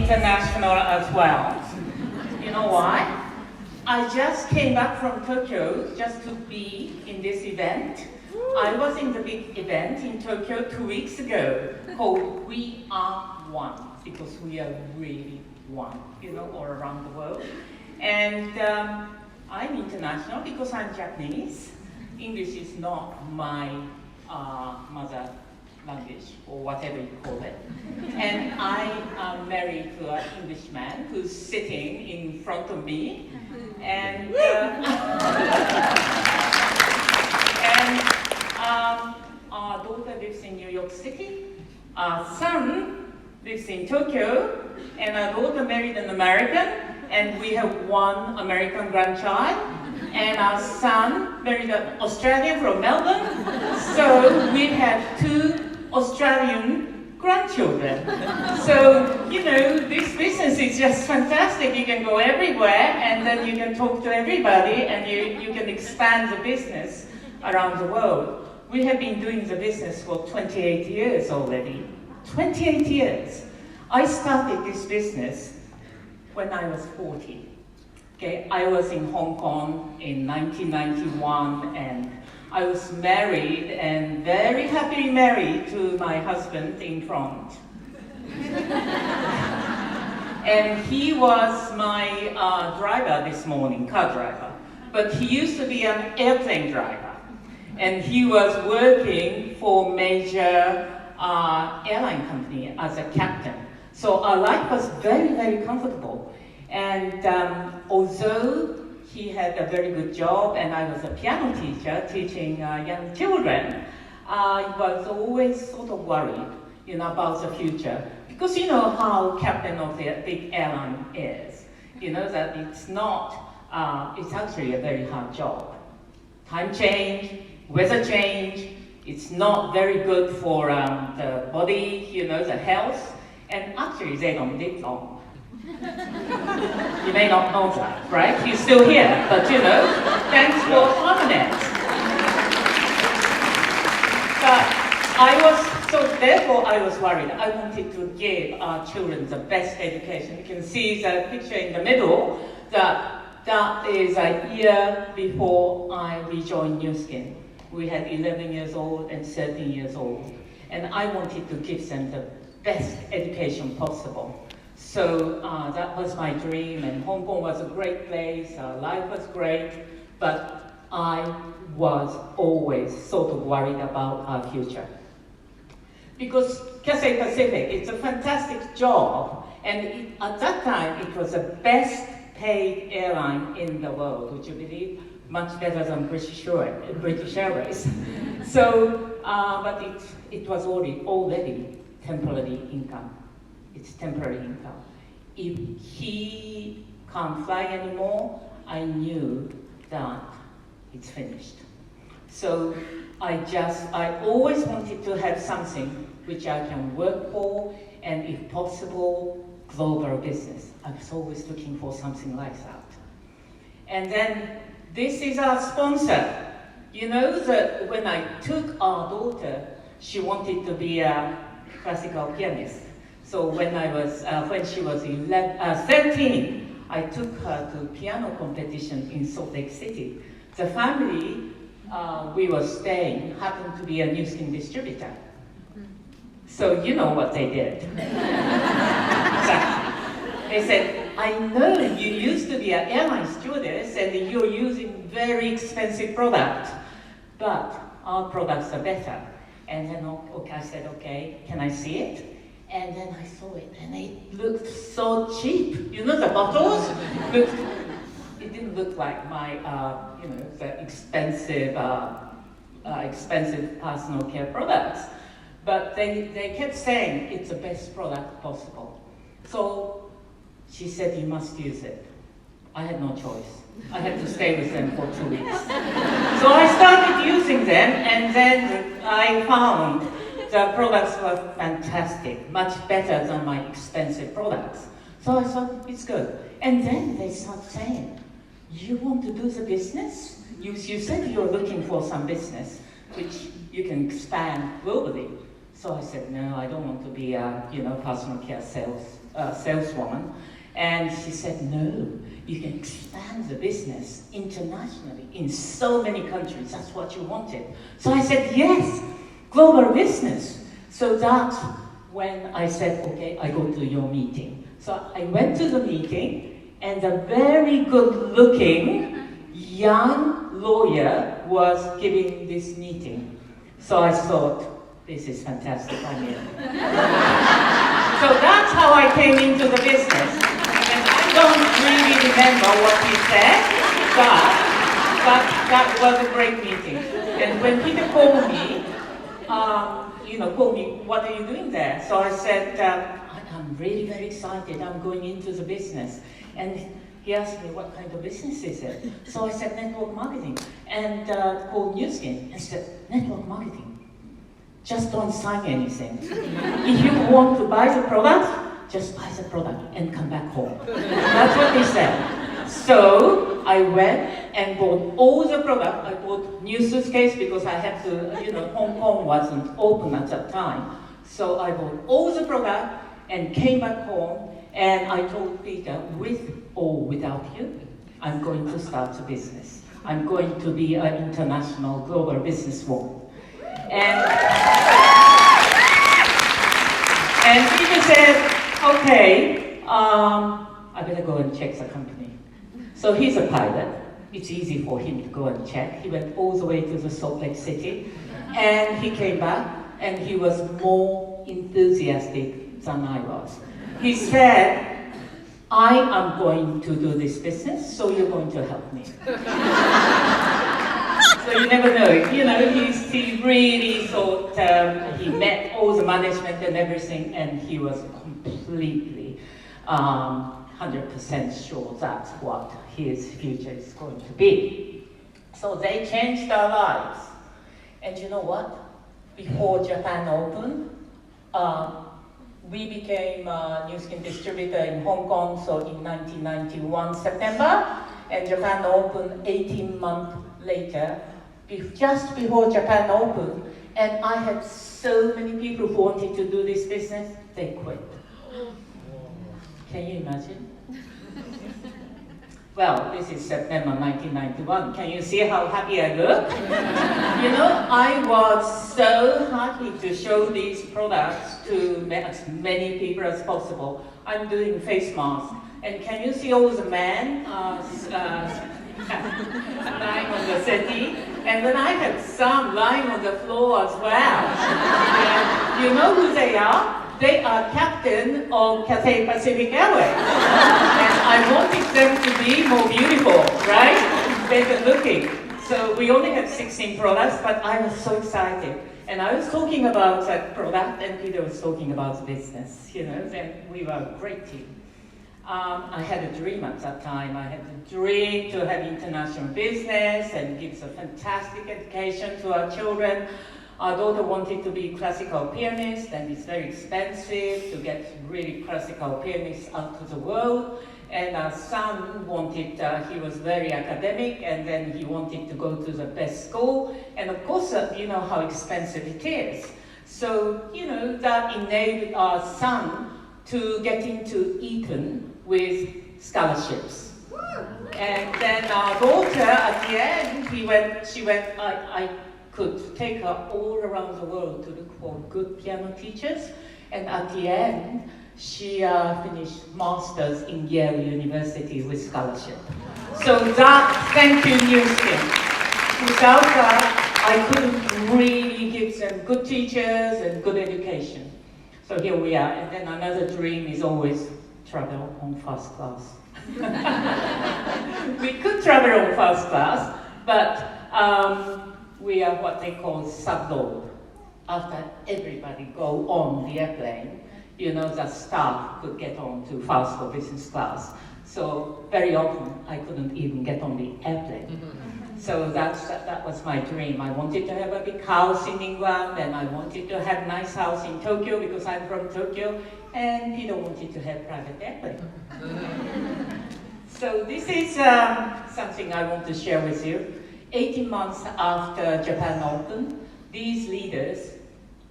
international as well. You know why? I just came back from Tokyo just to be in this event. I was in the big event in Tokyo 2 weeks ago called We Are One, because we are really one, you know, all around the world. And I'm international because I'm Japanese. English is not my mother language, or whatever you call it. And I am married to an Englishman who's sitting in front of me. And, our daughter lives in New York City. Our son lives in Tokyo. And our daughter married an American. And we have one American grandchild. And our son married an Australian from Melbourne. So we have 2 Australian grandchildren. So, you know, this business is just fantastic. You can go everywhere and then you can talk to everybody and you can expand the business around the world. We have been doing the business for 28 years already. 28 years. I started this business when I was 40. Okay, I was in Hong Kong in 1991 and I was married and very happily married to my husband in front. And he was my driver this morning, car driver. But he used to be an airplane driver. And he was working for major airline company as a captain. So our life was very, very comfortable. And although he had a very good job and I was a piano teacher teaching young children, I was always sort of worried, you know, about the future. Because you know how captain of the big airline is. You know that it's not, it's actually a very hard job. Time change, weather change, it's not very good for the body, you know, the health. And actually they don't live long. You may not know that, right? He's still here, but you know, thanks for harmony. But therefore I was worried. I wanted to give our children the best education. You can see the picture in the middle, that is a year before I rejoined Nu Skin. We had 11 years old and 13 years old. And I wanted to give them the best education possible. So that was my dream, and Hong Kong was a great place, life was great, but I was always sort of worried about our future. Because Cathay Pacific, it's a fantastic job, and at that time it was the best paid airline in the world, would you believe? Much better than British Airways. So, but it was already temporary income. It's temporary income. If he can't fly anymore, I knew that it's finished. So I always wanted to have something which I can work for, and if possible, global business. I was always looking for something like that. And then this is our sponsor. You know that when I took our daughter, she wanted to be a classical pianist. So when she was 13, I took her to piano competition in Salt Lake City. The family we were staying happened to be a Nu Skin distributor. So you know what they did. Exactly. They said, I know you used to be an airline stewardess and you're using very expensive products, but our products are better. And then I said, okay, can I see it? And then I saw it, and it looked so cheap. You know, the bottles it didn't look like my, you know, the expensive personal care products. But they kept saying it's the best product possible. So she said, you must use it. I had no choice. I had to stay with them for 2 weeks. So I started using them, and then I found the products were fantastic, much better than my expensive products. So I thought, it's good. And then they start saying, you want to do the business? You said you're looking for some business, which you can expand globally. So I said, no, I don't want to be a personal care sales saleswoman. And she said, no, you can expand the business internationally in so many countries. That's what you wanted. So I said, yes, global business. So that's when I said, okay, I go to your meeting. So I went to the meeting, and a very good-looking young lawyer was giving this meeting. So I thought, this is fantastic, I'm in. So that's how I came into the business. And I don't really remember what he said, but that was a great meeting. And when Peter called me, what are you doing there? So I said, I'm really very excited, I'm going into the business. And he asked me, what kind of business is it? So I said, network marketing, and called Nu Skin. And said, network marketing? Just don't sign anything. If you want to buy the product, just buy the product and come back home. That's what they said. So I went and bought all the product. I bought new suitcase because I had to, Hong Kong wasn't open at that time. So I bought all the product and came back home, and I told Peter, with or without you, I'm going to start a business. I'm going to be an international global businesswoman. And Peter said, okay, I better go and check the company. So he's a pilot. It's easy for him to go and check. He went all the way to the Salt Lake City, and he came back, and he was more enthusiastic than I was. He said, I am going to do this business, so you're going to help me. So you never know, he really thought, he met all the management and everything, and he was completely 100% sure that's what his future is going to be. So they changed our lives. And you know what? Before Japan opened, we became a Nu Skin distributor in Hong Kong, so in 1991 September, and Japan opened 18 months later, just before Japan opened, and I had so many people who wanted to do this business, they quit. Can you imagine? Well, this is September 1991. Can you see how happy I look? I was so happy to show these products to as many people as possible. I'm doing face masks. And can you see all the men lying on the settee? And then I had some lying on the floor as well. And you know who they are? They are captain of Cathay Pacific Airways. And I wanted them to be more beautiful, right? Better looking. So we only had 16 products, but I was so excited. And I was talking about that product, and Peter was talking about the business, then we were a great team. I had a dream at that time. I had a dream to have international business and give a fantastic education to our children. Our daughter wanted to be a classical pianist, and it's very expensive to get really classical pianists out to the world. And our son wanted, he was very academic, and then he wanted to go to the best school. And of course, you know how expensive it is. So, that enabled our son to get into Eton with scholarships. And then our daughter, at the end, she went, I could take her all around the world to look for good piano teachers. And at the end, she finished master's in Yale University with scholarship. So thank you, Nu Skin. Without that, I couldn't really give them good teachers and good education. So here we are. And then another dream is always travel on first class. We could travel on first class, but we are what they call sub-load. After everybody go on the airplane, the staff could get on to first or business class. So very often I couldn't even get on the airplane. So that was my dream. I wanted to have a big house in England, and I wanted to have a nice house in Tokyo because I'm from Tokyo, and Peter wanted to have private airplane. So this is something I want to share with you. 18 months after Japan opened, these leaders,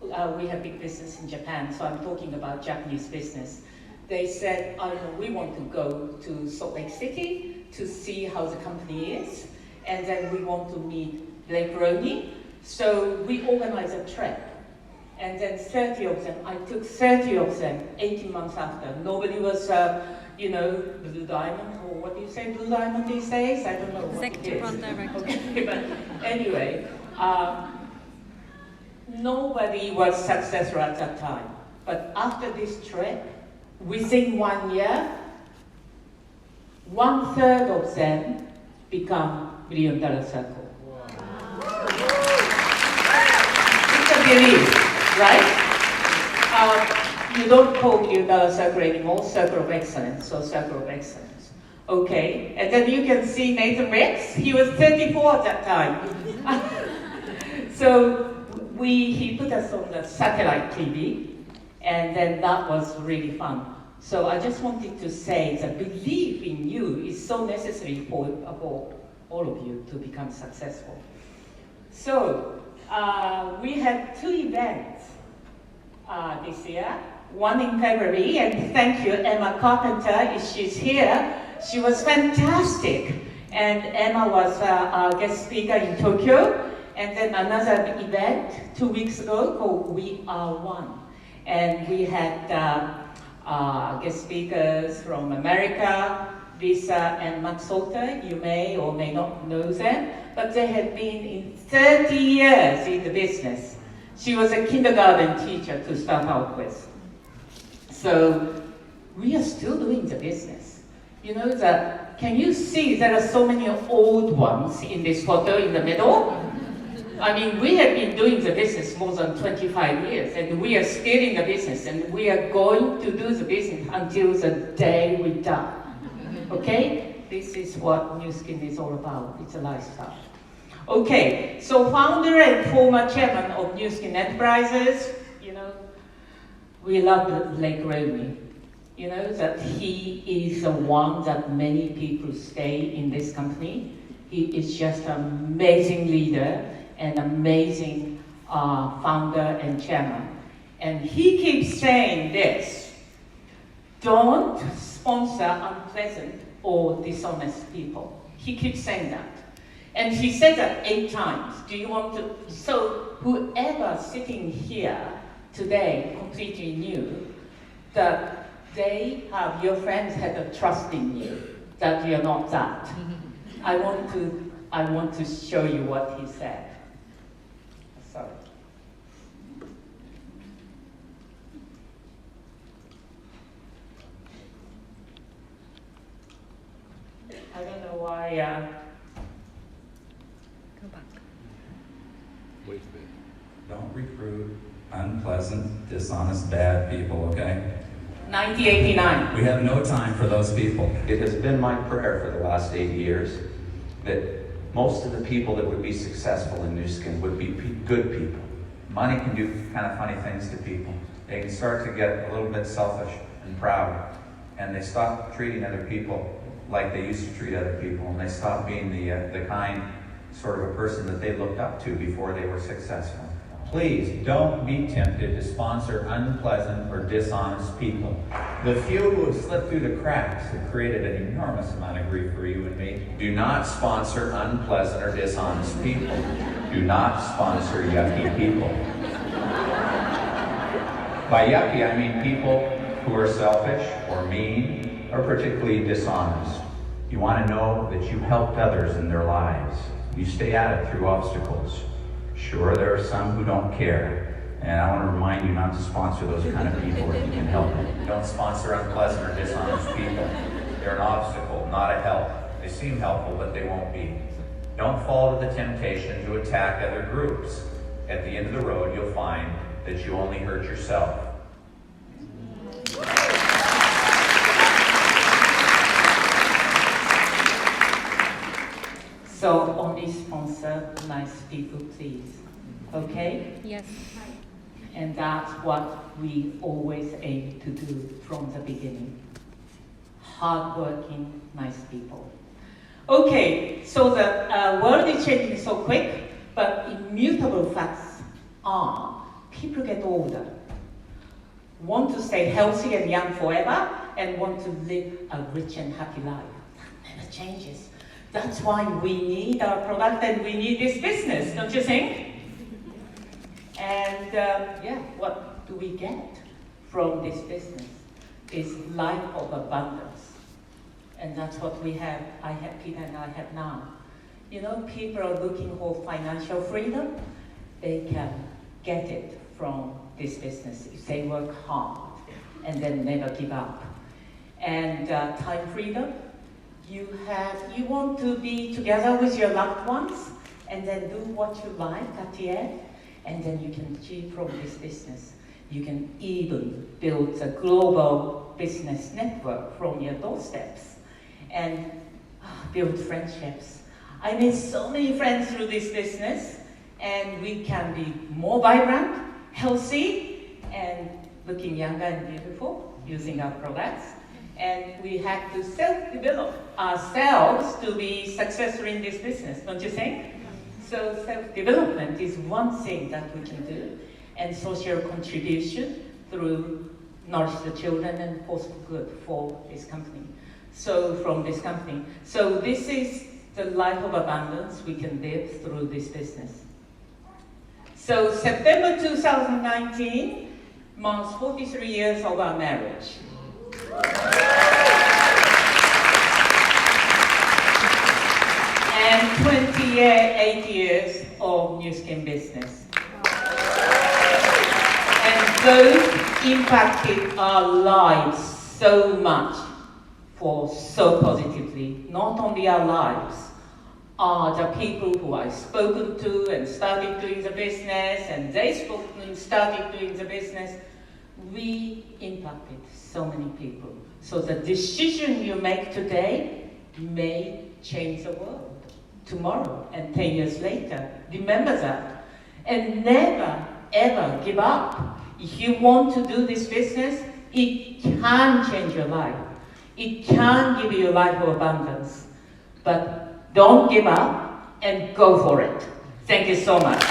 we have big business in Japan, so I'm talking about Japanese business. they said, I don't know, we want to go to Salt Lake City to see how the company is, and then we want to meet Blake Roney. So we organized a trip. And then 30 of them, I took 30 of them 18 months after. Nobody was, Blue Diamond, or what do you say, Blue Diamond these days? I don't know what it is. Executive director. Okay, but anyway, nobody was successful at that time. But after this trip, within 1 year, 1/3 of them become $1 Billion Circle. Wow. It's a belief, right? You don't call $1 Billion Circle anymore, Circle of Excellence, so Circle of Excellence. Okay, and then you can see Nathan Rex, he was 34 at that time. So he put us on the satellite TV, and then that was really fun. So I just wanted to say that belief in you is so necessary for all of you to become successful. So we had 2 events this year. One in February, and thank you, Emma Carpenter, if she's here. She was fantastic. And Emma was our guest speaker in Tokyo. And then another event 2 weeks ago called We Are One. And we had guest speakers from America, Lisa and Matt Salter. You may or may not know them, but they had been in 30 years in the business. She was a kindergarten teacher to start out with. So we are still doing the business. You know that, can you see there are so many old ones in this photo in the middle? I mean, we have been doing the business more than 25 years, and we are still in the business, and we are going to do the business until the day we die. Okay? This is what Nu Skin is all about. It's a lifestyle. Okay, so founder and former chairman of Nu Skin Enterprises, we love Blake Roney. That he is the one that many people stay in this company. He is just an amazing leader, an amazing founder and chairman. And he keeps saying this: don't sponsor unpleasant or dishonest people. He keeps saying that. And he said that 8 times. Do you want to? So whoever sitting here today completely new, that your friends had a trust in you, that you're not that. I want to show you what he said. Sorry. I don't know why. Go back. Wait a bit. Don't recruit unpleasant, dishonest, bad people, okay? 1989. We have no time for those people. It has been my prayer for the last 8 years that most of the people that would be successful in Nu Skin would be good people. Money can do kind of funny things to people. They can start to get a little bit selfish and proud, and they stop treating other people like they used to treat other people, and they stop being the kind sort of a person that they looked up to before they were successful. Please don't be tempted to sponsor unpleasant or dishonest people. The few who have slipped through the cracks have created an enormous amount of grief for you and me. Do not sponsor unpleasant or dishonest people. Do not sponsor yucky people. By yucky, I mean people who are selfish or mean or particularly dishonest. You want to know that you helped others in their lives. You stay at it through obstacles. Sure, there are some who don't care, and I want to remind you not to sponsor those kind of people if you can help it. Don't sponsor unpleasant or dishonest people. They're an obstacle, not a help. They seem helpful, but they won't be. Don't fall to the temptation to attack other groups. At the end of the road, you'll find that you only hurt yourself. So only sponsor nice people, please. Okay? Yes. And that's what we always aim to do from the beginning. Hardworking, nice people. Okay, so the world is changing so quick, but immutable facts are people get older. want to stay healthy and young forever, and want to live a rich and happy life. That never changes. That's why we need our product and we need this business, don't you think? And yeah, what do we get from this business? Is life of abundance. And that's what we have, I have Peter and I have now. You know, people are looking for financial freedom. They can get it from this business if they work hard and then never give up. And time freedom, you want to be together with your loved ones and then do what you like at the end, and then you can achieve from this business. You can even build a global business network from your doorsteps and build friendships. I made so many friends through this business, and we can be more vibrant, healthy, and looking younger and beautiful using our products. And we have to self-develop ourselves to be successful in this business, don't you think? So self-development is one thing that we can do, and social contribution through nourish the children and force for good for this company. So from this company. So this is the life of abundance we can live through this business. So September 2019 marks 43 years of our marriage. And 28 years of Nu Skin business. And those impacted our lives so much, so positively. Not only our lives, are the people who I've spoken to and started doing the business, and they spoke and started doing the business. We impacted so many people. So the decision you make today may change the world tomorrow and 10 years later. Remember that. And never, ever give up. If you want to do this business, it can change your life. It can give you a life of abundance. But don't give up and go for it. Thank you so much.